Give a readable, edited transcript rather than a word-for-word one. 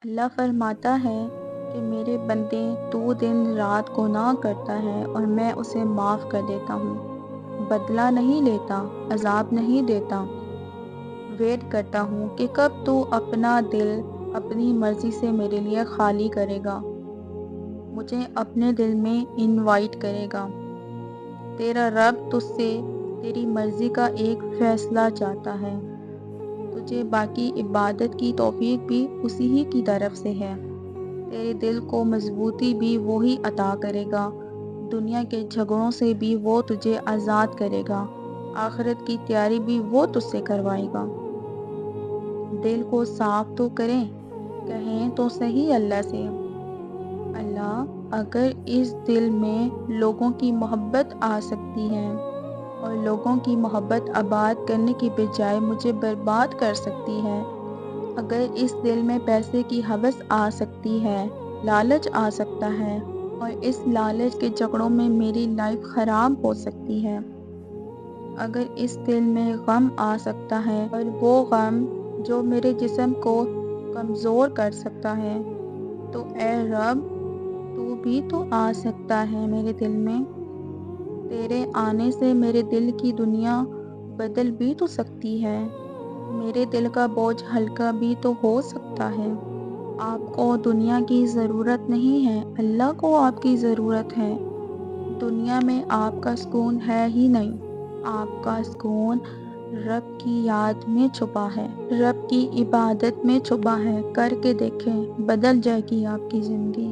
اللہ فرماتا ہے کہ میرے بندے تو دن رات گناہ کرتا ہے اور میں اسے معاف کر دیتا ہوں، بدلہ نہیں لیتا، عذاب نہیں دیتا، ویٹ کرتا ہوں کہ کب تو اپنا دل اپنی مرضی سے میرے لیے خالی کرے گا، مجھے اپنے دل میں انوائٹ کرے گا۔ تیرا رب تجھ سے تیری مرضی کا ایک فیصلہ چاہتا ہے، تجھے باقی عبادت کی توفیق بھی اسی ہی کی طرف سے ہے۔ تیرے دل کو مضبوطی بھی وہی عطا کرے گا، دنیا کے جھگڑوں سے بھی وہ تجھے آزاد کرے گا، آخرت کی تیاری بھی وہ تجھ سے کروائے گا۔ دل کو صاف تو کریں، کہیں تو صحیح اللہ سے، اللہ اگر اس دل میں لوگوں کی محبت آ سکتی ہے اور لوگوں کی محبت آباد کرنے کی بجائے مجھے برباد کر سکتی ہے، اگر اس دل میں پیسے کی ہوس آ سکتی ہے، لالچ آ سکتا ہے اور اس لالچ کے جھگڑوں میں میری لائف خراب ہو سکتی ہے، اگر اس دل میں غم آ سکتا ہے اور وہ غم جو میرے جسم کو کمزور کر سکتا ہے، تو اے رب تو بھی تو آ سکتا ہے میرے دل میں۔ تیرے آنے سے میرے دل کی دنیا بدل بھی تو سکتی ہے، میرے دل کا بوجھ ہلکا بھی تو ہو سکتا ہے۔ آپ کو دنیا کی ضرورت نہیں ہے، اللہ کو آپ کی ضرورت ہے۔ دنیا میں آپ کا سکون ہے ہی نہیں، آپ کا سکون رب کی یاد میں چھپا ہے، رب کی عبادت میں چھپا ہے۔ کر کے دیکھیں، بدل جائے گی آپ کی زندگی۔